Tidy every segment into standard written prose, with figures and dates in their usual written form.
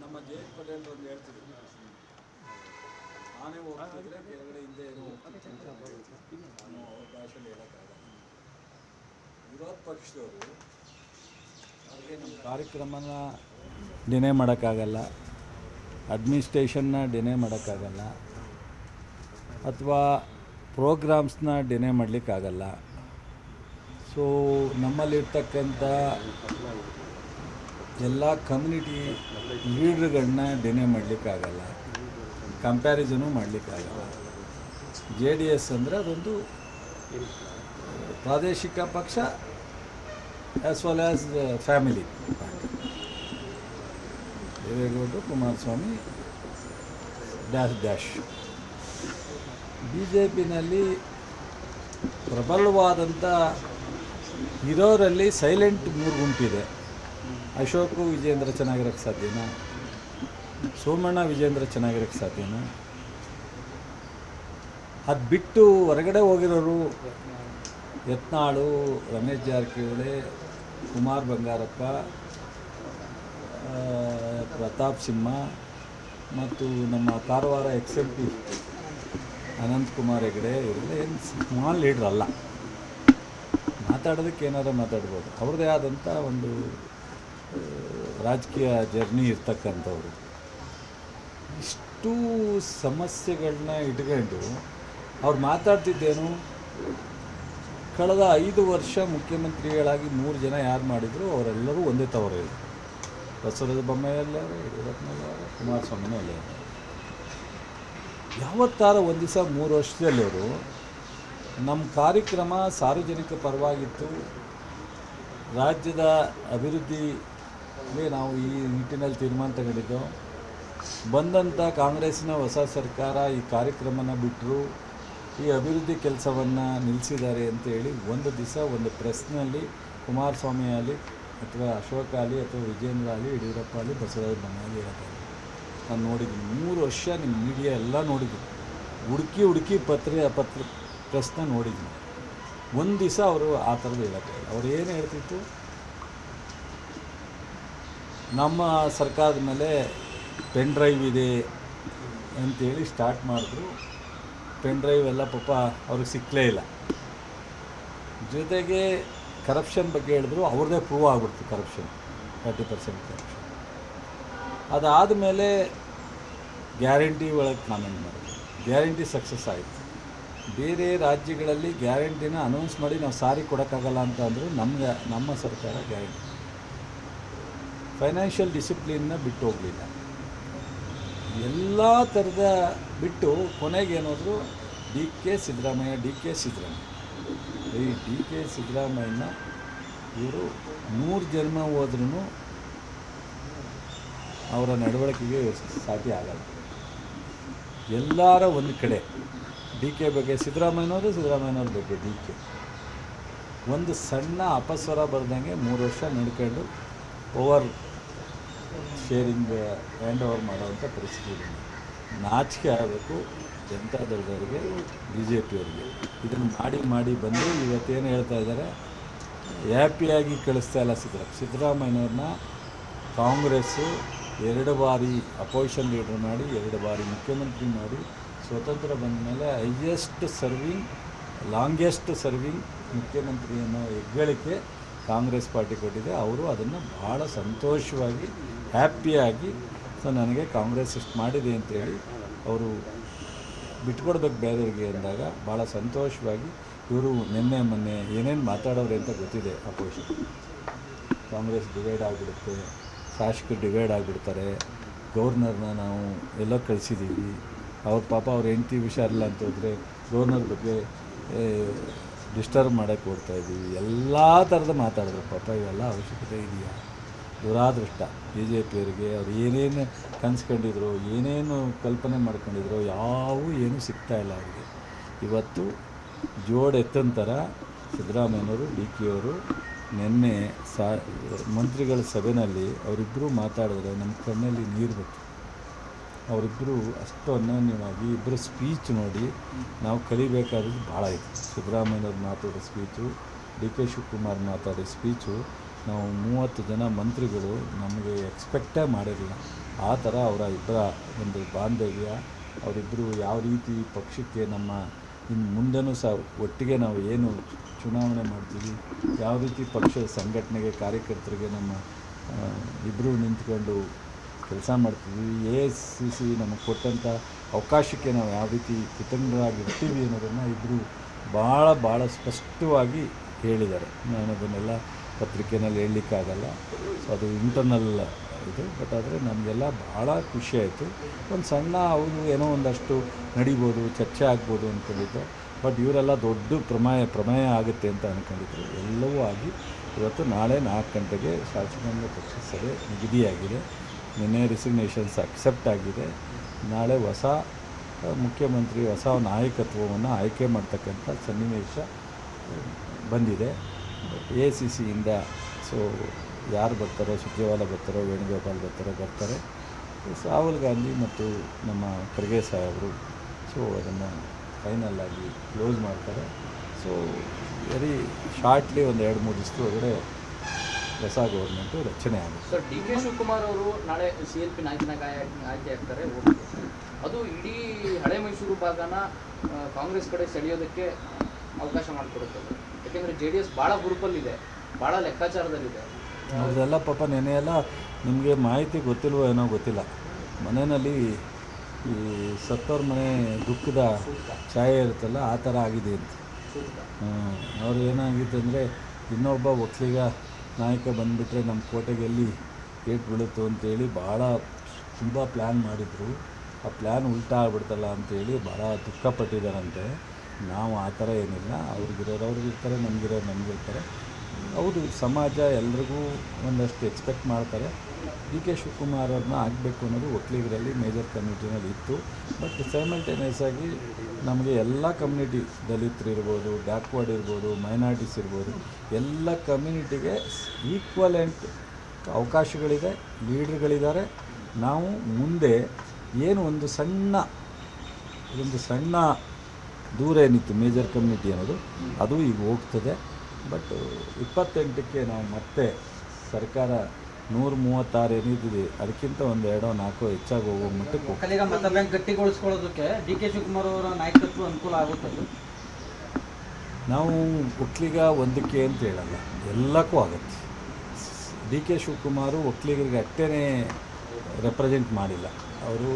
ನಮ್ಮ ಜಯಂತ್ ಪಟೇಲ್ ಒಂದು ಹೇಳ್ತಿದ್ರು, ನಾನೇ ಹೋಗ್ತಿದ್ರೆ ಕೆಳಗಡೆ ಹಿಂದೆ ಏನೋ ಹೋಗ್ತಿತ್ತು ನಾನು ಅವ್ರ ಭಾಷೆಯಲ್ಲಿ ಹೇಳೋಕ್ಕಾಗಲ್ಲ. ವಿರೋಧ ಪಕ್ಷದವರು ಅವ್ರಿಗೆ ನಮ್ಮ ಕಾರ್ಯಕ್ರಮನ ಡಿನೇ ಮಾಡೋಕ್ಕಾಗಲ್ಲ, ಅಡ್ಮಿನಿಸ್ಟ್ರೇಷನ್ನ ಡಿನೇ ಮಾಡೋಕ್ಕಾಗಲ್ಲ, ಅಥವಾ ಪ್ರೋಗ್ರಾಮ್ಸ್ನ ಡಿನೇ ಮಾಡಲಿಕ್ಕಾಗಲ್ಲ. ಸೊ ನಮ್ಮಲ್ಲಿರ್ತಕ್ಕಂಥ ಎಲ್ಲ ಕಮ್ಯುನಿಟಿ ಲೀಡ್ರ್ಗಳನ್ನ ಡಿನೇ ಮಾಡಲಿಕ್ಕಾಗಲ್ಲ, ಕಂಪ್ಯಾರಿಸನು ಮಾಡಲಿಕ್ಕಾಗಲ್ಲ. JDS ಅಂದರೆ ಅದೊಂದು ಪ್ರಾದೇಶಿಕ ಪಕ್ಷ ಆ್ಯಸ್ ವೆಲ್ ಆ್ಯಸ್ ಫ್ಯಾಮಿಲಿ. ದೇವೇಗೌಡರು, ಕುಮಾರಸ್ವಾಮಿ ಡ್ಯಾಶ್. BJPನಲ್ಲಿ ಪ್ರಬಲವಾದಂಥ ಇರೋರಲ್ಲಿ ಸೈಲೆಂಟ್ 3 ಗುಂಪಿದೆ. ಅಶೋಕು ವಿಜೇಂದ್ರ ಚೆನ್ನಾಗಿರೋಕ್ಕೆ ಸಾಧ್ಯನಾ? ಸೋಮಣ್ಣ ವಿಜೇಂದ್ರ ಚೆನ್ನಾಗಿರೋಕ್ಕೆ ಸಾಧ್ಯನಾ? ಅದು ಬಿಟ್ಟು ಹೊರಗಡೆ ಹೋಗಿರೋರು ಯತ್ನಾಳು, ರಮೇಶ್ ಜಾರಕಿಹೊಳಿ, ಕುಮಾರ್ ಬಂಗಾರಪ್ಪ, ಪ್ರತಾಪ್ ಸಿಂಹ ಮತ್ತು ನಮ್ಮ ಕಾರವಾರ XMP ಅನಂತಕುಮಾರ್ ಹೆಗಡೆ ಇವರೆಲ್ಲ ಏನು ಸ್ಮಾಲ್ ಲೀಡ್ರ್ ಅಲ್ಲ. ಮಾತಾಡೋದಕ್ಕೆ ಏನಾರು ಮಾತಾಡ್ಬೋದು. ಅವ್ರದ್ದೇ ಆದಂಥ ಒಂದು ರಾಜಕೀಯ ಜರ್ನಿ ಇರ್ತಕ್ಕಂಥವ್ರು. ಇಷ್ಟು ಸಮಸ್ಯೆಗಳನ್ನ ಇಟ್ಕೊಂಡು ಅವ್ರು ಮಾತಾಡ್ತಿದ್ದೇನು, ಕಳೆದ 5 ವರ್ಷ ಮುಖ್ಯಮಂತ್ರಿಗಳಾಗಿ 3 ಜನ ಯಾರು ಮಾಡಿದ್ರು ಅವರೆಲ್ಲರೂ ಒಂದೇ ತವರು. ಬಸವರಾಜ ಬೊಮ್ಮಾಯಿ ಅಲ್ಲವರು, ಯಡಿಯೂರಪ್ಪನವರು, ಕುಮಾರಸ್ವಾಮಿನೂ ಅಲ್ಲವರು. ಯಾವತ್ತಾರ ಒಂದು ದಿವಸ 3 ವರ್ಷದಲ್ಲಿ ಅವರು ನಮ್ಮ ಕಾರ್ಯಕ್ರಮ ಸಾರ್ವಜನಿಕ ಪರವಾಗಿತ್ತು, ರಾಜ್ಯದ ಅಭಿವೃದ್ಧಿಗೆ ನಾವು ಈ ನಿಟ್ಟಿನಲ್ಲಿ ತೀರ್ಮಾನ ತಗೊಂಡಿದ್ದು, ಬಂದಂಥ ಕಾಂಗ್ರೆಸ್ನ ಹೊಸ ಸರ್ಕಾರ ಈ ಕಾರ್ಯಕ್ರಮನ ಬಿಟ್ಟರು, ಈ ಅಭಿವೃದ್ಧಿ ಕೆಲಸವನ್ನು ನಿಲ್ಲಿಸಿದ್ದಾರೆ ಅಂತೇಳಿ ಒಂದು ದಿವಸ ಒಂದು ಪ್ರೆಸ್ನಲ್ಲಿ ಕುಮಾರಸ್ವಾಮಿ ಆಗಲಿ ಅಥವಾ ಅಶೋಕ್ ಆಗಲಿ ಅಥವಾ ವಿಜೇಂದ್ರ ಆಗಲಿ ಯಡಿಯೂರಪ್ಪ ಆಗಲಿ ಬಸವರಾಜ ಬೊಮ್ಮಾಯಿ ಹೇಳ್ತಾರೆ. ನಾನು ನೋಡಿದ್ದೀನಿ 3 ವರ್ಷ ನಿಮ್ಮ ಮೀಡಿಯಾ ಎಲ್ಲ ನೋಡಿದ್ದೀನಿ, ಹುಡುಕಿ ಪ್ರೆಸ್ನ ನೋಡಿದ್ದೀನಿ. ಒಂದು ದಿವಸ ಅವರು ಆ ಥರದ್ದು ಹೇಳೋಕ್ಕೆ ಅವ್ರು ಏನು ಹೇಳ್ತಿತ್ತು, ನಮ್ಮ ಸರ್ಕಾರದ ಮೇಲೆ ಪೆನ್ ಡ್ರೈವ್ ಇದೆ ಅಂಥೇಳಿ ಸ್ಟಾರ್ಟ್ ಮಾಡಿದ್ರು. ಪೆನ್ ಡ್ರೈವ್ ಎಲ್ಲ ಪಾಪ ಅವ್ರಿಗೆ ಸಿಕ್ಕಲೇ ಇಲ್ಲ. ಜೊತೆಗೆ ಕರಪ್ಷನ್ ಬಗ್ಗೆ ಹೇಳಿದ್ರು, ಅವ್ರದ್ದೇ ಪ್ರೂವ್ ಆಗ್ಬಿಡ್ತು ಕರಪ್ಷನ್, 30% ಕರಪ್ಷನ್. ಅದಾದಮೇಲೆ ಗ್ಯಾರಂಟಿ ಒಳಗೆ ಕಾಮೆಂಟ್ ಮಾಡಿದ್ರು, ಗ್ಯಾರಂಟಿ ಸಕ್ಸಸ್ ಆಯಿತು. ಬೇರೆ ರಾಜ್ಯಗಳಲ್ಲಿ ಗ್ಯಾರಂಟಿನ ಅನೌನ್ಸ್ ಮಾಡಿ ನಾವು ಸಾರಿ ಕೊಡೋಕ್ಕಾಗಲ್ಲ ಅಂತ ಅಂದರು. ನಮ್ಮ ಸರ್ಕಾರ ಗ್ಯಾರಂಟಿ ಫೈನಾನ್ಷಿಯಲ್ ಡಿಸಿಪ್ಲಿನ್ನ ಬಿಟ್ಟು ಹೋಗಲಿಲ್ಲ. ಎಲ್ಲ ಥರದ ಬಿಟ್ಟು ಕೊನೆಗೆ ಏನಾದರೂ DK ಸಿದ್ದರಾಮಯ್ಯ. ಈ DK ಸಿದ್ದರಾಮಯ್ಯನ ಇವರು 100 ಜನ್ಮ ಹೋದ್ರೂ ಅವರ ನಡವಳಿಕೆಗೆ ಸಾಧ್ಯ ಆಗಲ್ಲ. ಎಲ್ಲರ ಒಂದು ಕಡೆ DK ಬಗ್ಗೆ ಸಿದ್ದರಾಮಯ್ಯನವ್ರ ಬಗ್ಗೆ DK ಒಂದು ಸಣ್ಣ ಅಪಸ್ವರ ಬರ್ದಂಗೆ 3 ವರ್ಷ ನಡ್ಕೊಂಡು ಓವರ್ ಶೇರಿಂಗ್ ಹ್ಯಾಂಡ್ ಓವರ್ ಮಾಡೋವಂಥ ಪರಿಸ್ಥಿತಿ ಇದೆ. ನಾಚಿಕೆ ಆಗಬೇಕು ಜನತಾದಳದವ್ರಿಗೆ, BJPಯವ್ರಿಗೆ. ಇದನ್ನು ಮಾಡಿ ಬಂದು ಇವತ್ತೇನು ಹೇಳ್ತಾ ಇದ್ದಾರೆ, ಹ್ಯಾಪಿಯಾಗಿ ಕಳಿಸ್ತಾ ಇಲ್ಲ ಸಿದ್ದರಾಮಯ್ಯನವ್ರನ್ನ. ಕಾಂಗ್ರೆಸ್ಸು 2 ಬಾರಿ ಅಪೋಸಿಷನ್ ಲೀಡರ್ ಮಾಡಿ, 2 ಬಾರಿ ಮುಖ್ಯಮಂತ್ರಿ ಮಾಡಿ, ಸ್ವತಂತ್ರ ಬಂದ ಮೇಲೆ ಲಾಂಗೆಸ್ಟ್ ಸರ್ವಿಂಗ್ ಮುಖ್ಯಮಂತ್ರಿ ಅನ್ನೋ ಹೆಗ್ಗಳಿಕೆ ಕಾಂಗ್ರೆಸ್ ಪಾರ್ಟಿ ಕೊಟ್ಟಿದೆ. ಅವರು ಅದನ್ನು ಭಾಳ ಸಂತೋಷವಾಗಿ ಹ್ಯಾಪಿಯಾಗಿ ನನಗೆ ಕಾಂಗ್ರೆಸ್ ಇಷ್ಟು ಮಾಡಿದೆ ಅಂತೇಳಿ ಅವರು ಬಿಟ್ಕೊಡ್ಬೇಕು ಬೇರೆಯವ್ರಿಗೆ ಅಂದಾಗ ಭಾಳ ಸಂತೋಷವಾಗಿ ಇವರು ನಿನ್ನೆ ಮೊನ್ನೆ ಏನೇನು ಮಾತಾಡೋರು ಅಂತ ಗೊತ್ತಿದೆ. ಅಪೋಸಿಷನ್ ಕಾಂಗ್ರೆಸ್ ಡಿವೈಡ್ ಆಗಿಬಿಡುತ್ತೆ, ಶಾಸಕರು ಡಿವೈಡ್ ಆಗಿಬಿಡ್ತಾರೆ, ಗವರ್ನರ್ನ ನಾವು ಎಲ್ಲೋ ಕಳಿಸಿದ್ದೀವಿ, ಅವ್ರ ಪಾಪ ಅವ್ರ ಹೆಂಡತಿ ಹುಷಾರಿಲ್ಲ ಅಂತ ಹೋದರೆ ಗವರ್ನರ್ ಬಗ್ಗೆ ಡಿಸ್ಟರ್ಬ್ ಮಾಡೋಕ್ಕೆ ಕೊಡ್ತಾಯಿದ್ದೀವಿ, ಎಲ್ಲ ಥರದ ಮಾತಾಡಿದ್ರು. ಪಾಪ ಇವೆಲ್ಲ ಅವಶ್ಯಕತೆ ಇದೆಯಾ? ದುರಾದೃಷ್ಟ BJPಯವರಿಗೆ. ಅವ್ರು ಏನೇನು ಕನ್ಸ್ಕೊಂಡಿದ್ರು, ಏನೇನು ಕಲ್ಪನೆ ಮಾಡ್ಕೊಂಡಿದ್ರು, ಏನೂ ಸಿಗ್ತಾಯಿಲ್ಲ ಅವರಿಗೆ. ಇವತ್ತು ಜೋಡೆತ್ತನ ಥರ ಸಿದ್ದರಾಮಯ್ಯನವರು, DKಯವರು ನಿನ್ನೆ ಮಂತ್ರಿಗಳ ಸಭೆಯಲ್ಲಿ ಅವರಿಬ್ಬರು ಮಾತಾಡಿದ್ರೆ ನಮ್ಮ ಕಣ್ಣಲ್ಲಿ ನೀರು ಬಂತು. ಅವರಿಬ್ಬರು ಅಷ್ಟು ಅನ್ಯೋನ್ಯವಾಗಿ ಇಬ್ಬರು ಸ್ಪೀಚ್ ನೋಡಿ ನಾವು ಕಲಿಬೇಕಾದದ್ದು ಭಾಳ ಇತ್ತು. ಸಿದ್ದರಾಮಯ್ಯನವ್ರು ಮಾತಾಡೋ ಸ್ಪೀಚು, DK ಶಿವಕುಮಾರ್ ಮಾತಾಡೋ ಸ್ಪೀಚು ನಾವು 30 ಜನ ಮಂತ್ರಿಗಳು ನಮಗೆ ಎಕ್ಸ್ಪೆಕ್ಟೇ ಮಾಡಿರಲಿಲ್ಲ. ಆ ಥರ ಅವರ ಇಬ್ಬರ ಒಂದು ಬಾಂಧವ್ಯ, ಅವರಿಬ್ಬರು ಯಾವ ರೀತಿ ಪಕ್ಷಕ್ಕೆ ನಮ್ಮ ಇನ್ನು ಮುಂದೆನೂ ಸಹ ಒಟ್ಟಿಗೆ ನಾವು ಏನು ಚುನಾವಣೆ ಮಾಡ್ತೀವಿ, ಯಾವ ರೀತಿ ಪಕ್ಷದ ಸಂಘಟನೆಗೆ ಕಾರ್ಯಕರ್ತರಿಗೆ ನಮ್ಮ ಇಬ್ಬರು ನಿಂತ್ಕೊಂಡು ಕೆಲಸ ಮಾಡ್ತೀವಿ, AICC ನಮಗೆ ಕೊಟ್ಟಂಥ ಅವಕಾಶಕ್ಕೆ ನಾವು ಯಾವ ರೀತಿ ಕೃತಜ್ಞರಾಗಿರ್ತೀವಿ ಅನ್ನೋದನ್ನು ಇಬ್ಬರು ಭಾಳ ಸ್ಪಷ್ಟವಾಗಿ ಹೇಳಿದ್ದಾರೆ. ನಾನು ಅದನ್ನೆಲ್ಲ ಪತ್ರಿಕೆಯಲ್ಲಿ ಹೇಳಲಿಕ್ಕಾಗಲ್ಲ, ಸೊ ಅದು ಇಂಟರ್ನಲ್ ಇದು. ಬಟ್ ಆದರೆ ನಮಗೆಲ್ಲ ಭಾಳ ಖುಷಿ ಆಯಿತು. ಒಂದು ಸಣ್ಣ ಅವರು ಏನೋ ಒಂದಷ್ಟು ನಡಿಬೋದು, ಚರ್ಚೆ ಆಗ್ಬೋದು ಅಂದ್ಕೊಂಡಿದ್ದೆ. ಬಟ್ ಇವರೆಲ್ಲ ದೊಡ್ಡ ಪ್ರಮೇಯ ಆಗುತ್ತೆ ಅಂತ ಅಂದ್ಕೊಂಡಿದ್ರು. ಎಲ್ಲವೂ ಆಗಿ ಇವತ್ತು ನಾಳೆ 4 ಗಂಟೆಗೆ ಶಾಸಕಾಂಗ ಪಕ್ಷದ ಸಭೆ ನಿಗದಿಯಾಗಿದೆ. ನಿನ್ನೆ ರಿಸಿಗ್ನೇಷನ್ಸ್ ಅಕ್ಸೆಪ್ಟ್ ಆಗಿದೆ. ನಾಳೆ ಹೊಸ ಮುಖ್ಯಮಂತ್ರಿ, ಹೊಸ ನಾಯಕತ್ವವನ್ನು ಆಯ್ಕೆ ಮಾಡ್ತಕ್ಕಂಥ ಸನ್ನಿವೇಶ ಬಂದಿದೆ. AICCಯಿಂದ ಸೊ ಯಾರು ಬರ್ತಾರೋ, ಸುರ್ಜೇವಾಲಾ ಬರ್ತಾರೋ, ವೇಣುಗೋಪಾಲ್ ಬರ್ತಾರೆ. ರಾಹುಲ್ ಗಾಂಧಿ ಮತ್ತು ನಮ್ಮ ಖರ್ಗೆ ಸಾಹೇಬರು ಸೊ ಅದನ್ನು ಫೈನಲ್ ಆಗಿ ಕ್ಲೋಸ್ ಮಾಡ್ತಾರೆ. ಸೊ ವೆರಿ ಶಾರ್ಟ್ಲಿ ಒಂದು 2-3 ದಿವಸದ ಒಳಗಡೆ ಹೊಸ ಗೌರ್ಮೆಂಟು ರಚನೆ ಆಗುತ್ತೆ. ಸರ್, DK ಶಿವಕುಮಾರ್ ಅವರು ನಾಳೆ CLP ನಾಯಕನಾಗಿ ಆಯ್ಕೆ ಆಗ್ತಾರೆ. ಅದು ಇಡೀ ಹಳೆ ಮೈಸೂರು ಭಾಗನ ಕಾಂಗ್ರೆಸ್ ಕಡೆ ಸೆಳೆಯೋದಕ್ಕೆ ಅವಕಾಶ ಮಾಡಿಕೊಡುತ್ತದೆ. ಯಾಕೆಂದರೆ JDS ಭಾಳ ಗ್ರೂಪಲ್ಲಿದೆ, ಭಾಳ ಲೆಕ್ಕಾಚಾರದಲ್ಲಿದೆ. ಅದೆಲ್ಲ ಪಾಪ ನೆನೆಯೆಲ್ಲ ನಿಮಗೆ ಮಾಹಿತಿ ಗೊತ್ತಿಲ್ವೋ ಏನೋ ಗೊತ್ತಿಲ್ಲ. ಮನೆಯಲ್ಲಿ ಈ ಸತ್ತವ್ರ ಮನೆ ದುಃಖದ ಛಾಯೆ ಇರುತ್ತಲ್ಲ, ಆ ಥರ ಆಗಿದೆ ಅಂತ. ಅವ್ರು ಏನಾಗಿತ್ತು ಅಂದರೆ, ಇನ್ನೊಬ್ಬ ಒಕ್ಕಲಿಗ ನಾಯಕ ಬಂದುಬಿಟ್ರೆ ನಮ್ಮ ಕೋಟೆಗೆ ಎಲ್ಲಿ ಏಟು ಬೀಳುತ್ತೋ ಅಂತೇಳಿ ತುಂಬ ಪ್ಲ್ಯಾನ್ ಮಾಡಿದರು. ಆ ಪ್ಲ್ಯಾನ್ ಉಲ್ಟಾ ಆಗ್ಬಿಡ್ತಲ್ಲ ಅಂತೇಳಿ ಭಾಳ ದುಃಖಪಟ್ಟಿದ್ದಾರಂತೆ. ನಾವು ಆ ಥರ ಏನಿಲ್ಲ, ಅವ್ರಿಗಿರ್ತಾರೆ, ನಮಗಿರ್ತಾರೆ. ಹೌದು, ಸಮಾಜ ಎಲ್ರಿಗೂ ಒಂದಷ್ಟು ಎಕ್ಸ್ಪೆಕ್ಟ್ ಮಾಡ್ತಾರೆ. DK ಶಿವಕುಮಾರ್ ಅವ್ರನ್ನ ಆಗಬೇಕು ಅನ್ನೋದು ಒಕ್ಕಲಿಗರಲ್ಲಿ ಮೇಜರ್ ಕಮ್ಯುನಿಟಿನಲ್ಲಿ ಇತ್ತು. ಬಟ್ ಸೈಮಲ್ಟೇನಿಯಸ್ ಆಗಿ ನಮಗೆ ಎಲ್ಲ ಕಮ್ಯುನಿಟಿ, ದಲಿತರು ಇರ್ಬೋದು, ಬ್ಯಾಕ್ವರ್ಡ್ ಇರ್ಬೋದು, ಮೈನಾರಿಟೀಸ್ ಇರ್ಬೋದು, ಎಲ್ಲ ಕಮ್ಯುನಿಟಿಗೆ ಈಕ್ವಲೆಂಟ್ ಅವಕಾಶಗಳಿದೆ, ಲೀಡ್ರ್ಗಳಿದ್ದಾರೆ. ನಾವು ಮುಂದೆ ಏನು ಒಂದು ಸಣ್ಣ ದೂರ ಏನಿತ್ತು ಮೇಜರ್ ಕಮ್ಯುನಿಟಿ ಅನ್ನೋದು, ಅದು ಈಗ ಹೋಗ್ತದೆ. ಬಟ್ 28ಕ್ಕೆ ನಾವು ಮತ್ತೆ ಸರ್ಕಾರ 136 ಏನಿದೆ ಅದಕ್ಕಿಂತ ಒಂದು 2-4 ಹೆಚ್ಚಾಗಿ ಹೋಗೋ ಮಟ್ಟಕ್ಕೆ ಒಕ್ಕಲಿಗ ಮತ ಬ್ಯಾಂಕ್ ಗಟ್ಟಿಗೊಳಿಸ್ಕೊಳ್ಳೋದಕ್ಕೆ DK ಶಿವಕುಮಾರ್ ಅವರ ನಾಯಕತ್ವ ಅನುಕೂಲ ಆಗುತ್ತದೆ. ನಾವು ಒಕ್ಕಲಿಗ ಒಂದಕ್ಕೆ ಅಂತ ಹೇಳಲ್ಲ, ಎಲ್ಲಕ್ಕೂ ಆಗುತ್ತೆ. DK ಶಿವಕುಮಾರು ಒಕ್ಕಲಿಗರಿಗೆ ಅಷ್ಟೇ ರೆಪ್ರೆಸೆಂಟ್ ಮಾಡಿಲ್ಲ, ಅವರು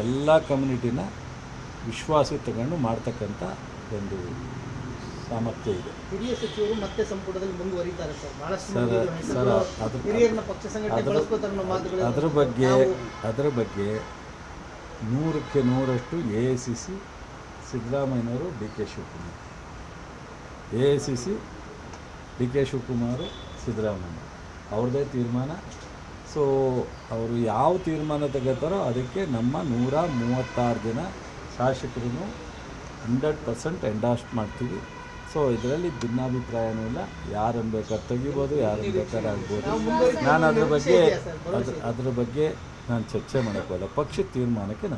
ಎಲ್ಲ ಕಮ್ಯುನಿಟಿನ ವಿಶ್ವಾಸಕ್ಕೆ ತಗೊಂಡು ಮಾಡ್ತಕ್ಕಂಥ ಒಂದು ಸಾಮರ್ಥ್ಯ ಇದೆ. ಹಿರಿಯ ಸಚಿವರು ಮತ್ತೆ ಸಂಪುಟದಲ್ಲಿ ಮುಂದುವರಿತಾರೆ ಸರ್. ಸರ್ ಅದರ ಬಗ್ಗೆ 100ಕ್ಕೆ 100ರಷ್ಟು AICC ಸಿದ್ದರಾಮಯ್ಯನವರು, DK Shivakumar, AICC DK Shivakumar, Siddaramaiah ಅವ್ರದ್ದೇ ತೀರ್ಮಾನ. ಸೊ ಅವರು ಯಾವ ತೀರ್ಮಾನ ತಗೋತಾರೋ ಅದಕ್ಕೆ ನಮ್ಮ 136 ಜನ ಶಾಸಕರು 100% ಎಂಡಾರ್ಸ್ ಮಾಡ್ತೀವಿ. ಸೊ ಇದರಲ್ಲಿ ಭಿನ್ನಾಭಿಪ್ರಾಯನೂ ಇಲ್ಲ. ಯಾರನ್ನು ಬೇಕಾದ್ರೆ ತೆಗಿಬೋದು, ಯಾರನ್ನು ಬೇಕಾದ್ರೆ ಆಗ್ಬೋದು. ನಾನು ಅದ್ರ ಬಗ್ಗೆ ನಾನು ಚರ್ಚೆ ಮಾಡೋಕ್ಕಲ್ಲ. ಪಕ್ಷದ ತೀರ್ಮಾನಕ್ಕೆ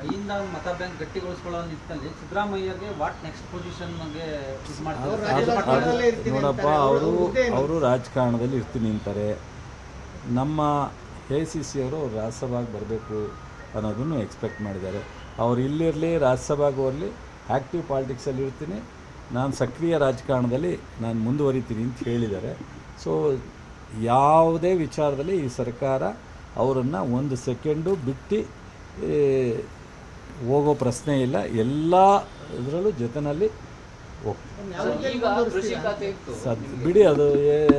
ಐಯಿಂದ ಮತ ಬ್ಯಾಂಕ್ ಗಟ್ಟಿಗೊಳಿಸ್ಕೊಳ್ಳೋ ನಿಟ್ಟಿನಲ್ಲಿ ಸಿದ್ದರಾಮಯ್ಯಗೆ ವಾಟ್ ನೆಕ್ಸ್ಟ್ ಪೊಸಿಷನ್ಗೆ ಇದು ಮಾಡ್ತಾರೆ. ನೋಡಪ್ಪ, ಅವರು ರಾಜಕಾರಣದಲ್ಲಿ ಇರ್ತೀನಿ ಅಂತಾರೆ. ನಮ್ಮ AICC ಅವರು ರಾಜ್ಯಸಭೆಗೆ ಬರಬೇಕು ಅನ್ನೋದನ್ನು ಎಕ್ಸ್ಪೆಕ್ಟ್ ಮಾಡಿದ್ದಾರೆ. ಅವ್ರು ಇಲ್ಲಿರಲಿ, ರಾಜ್ಯಸಭೆಗೆ ಹೋಗಲಿ, ಆ್ಯಕ್ಟಿವ್ ಪಾಲಿಟಿಕ್ಸಲ್ಲಿ ಇರ್ತೀನಿ, ನಾನು ಸಕ್ರಿಯ ರಾಜಕಾರಣದಲ್ಲಿ ನಾನು ಮುಂದುವರಿತೀನಿ ಅಂತ ಹೇಳಿದ್ದಾರೆ. ಸೊ ಯಾವುದೇ ವಿಚಾರದಲ್ಲಿ ಈ ಸರ್ಕಾರ ಅವರನ್ನು 1 ಸೆಕೆಂಡು ಬಿಟ್ಟು ಹೋಗೋ ಪ್ರಶ್ನೆ ಇಲ್ಲ. ಎಲ್ಲ ಇದರಲ್ಲೂ ಜೊತೆಯಲ್ಲಿ ಬಿಡಿ, ಅದು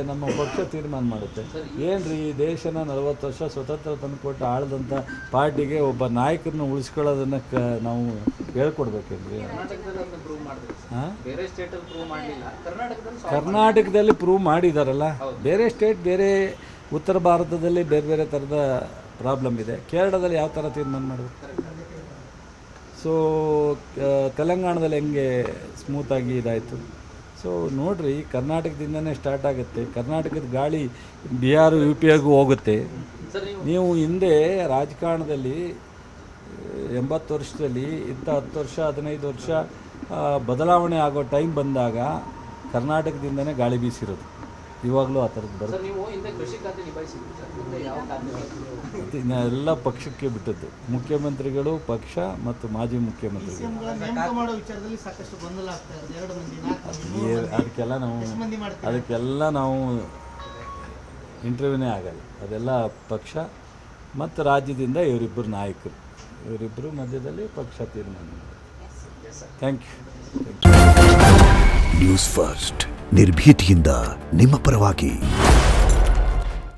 ನಮ್ಮ ಪಕ್ಷ ತೀರ್ಮಾನ ಮಾಡುತ್ತೆ. ಏನ್ರಿ, ದೇಶನ 40 ವರ್ಷ ಸ್ವತಂತ್ರ ತಂದುಕೊಟ್ಟು ಆಳ್ದಂಥ ಪಾರ್ಟಿಗೆ ಒಬ್ಬ ನಾಯಕರನ್ನ ಉಳಿಸ್ಕೊಳ್ಳೋದನ್ನ ನಾವು ಹೇಳ್ಕೊಡ್ಬೇಕೇನ್ರಿ? ಕರ್ನಾಟಕದಲ್ಲಿ ಪ್ರೂವ್ ಮಾಡಿದಾರಲ್ಲ. ಬೇರೆ ಸ್ಟೇಟ್, ಬೇರೆ ಉತ್ತರ ಭಾರತದಲ್ಲಿ ಬೇರೆ ಥರದ ಪ್ರಾಬ್ಲಮ್ ಇದೆ. ಕೇರಳದಲ್ಲಿ ಯಾವ ಥರ ತೀರ್ಮಾನ ಮಾಡಬೇಕು? ಸೊ ತೆಲಂಗಾಣದಲ್ಲಿ ಹೆಂಗೆ ಸ್ಮೂತಾಗಿ ಇದಾಯಿತು. ಸೊ ನೋಡಿರಿ, ಕರ್ನಾಟಕದಿಂದನೇ ಸ್ಟಾರ್ಟ್ ಆಗುತ್ತೆ. ಕರ್ನಾಟಕದ ಗಾಳಿ ಬಿಹಾರ UPಗೂ ಹೋಗುತ್ತೆ. ನೀವು ಹಿಂದೆ ರಾಜಕಾರಣದಲ್ಲಿ 80 ವರ್ಷದಲ್ಲಿ ಇಂಥ 10 ವರ್ಷ 15 ವರ್ಷ ಬದಲಾವಣೆ ಆಗೋ ಟೈಮ್ ಬಂದಾಗ ಕರ್ನಾಟಕದಿಂದನೇ ಗಾಳಿ ಬೀಸಿರೋದು. ಇವಾಗಲೂ ಆ ಥರದ್ದು ಸರ್ ಬರುತ್ತೆ. ನೀವು ಹಿಂದೆ ಕೃಷಿ ಖಾತೆ ನಿಭಾಯಿಸಿದ್ರಿ ಸರ್, ಮುಂದೆ ಯಾವ ಖಾತೆ ಮತ್ತು ಎಲ್ಲ ಪಕ್ಷಕ್ಕೆ ಬಿಟ್ಟದ್ದು, ಮುಖ್ಯಮಂತ್ರಿಗಳು ಪಕ್ಷ ಮತ್ತು ಮಾಜಿ ಮುಖ್ಯಮಂತ್ರಿಗಳು. ಸಿಎಂಗಳ ನೇಮಕ ಮಾಡೋ ವಿಚಾರದಲ್ಲಿ ಸಾಕಷ್ಟು ಗೊಂದಲ ಆಗ್ತಾ ಇದೆ. 2 ಮಂದಿ 4 ಮಂದಿ 3 ಮಂದಿ ಅದಕ್ಕೆಲ್ಲ ನಾವು ಇಂಟರ್ವ್ಯೂನೇ ಆಗಲ್ಲ. ಅದೆಲ್ಲ ಪಕ್ಷ ಮತ್ತು ರಾಜ್ಯದಿಂದ ಇವರಿಬ್ಬರು ನಾಯಕರು, ಇವರಿಬ್ಬರು ಮಧ್ಯದಲ್ಲಿ ಪಕ್ಷ ತೀರ್ಮಾನ ಮಾಡುತ್ತೆ. Thank you. ನ್ಯೂಸ್ ಫಸ್ಟ್ ನಿರ್ಭೀತಿಯಿಂದ ನಿಮ್ಮ ಪರವಾಗಿ.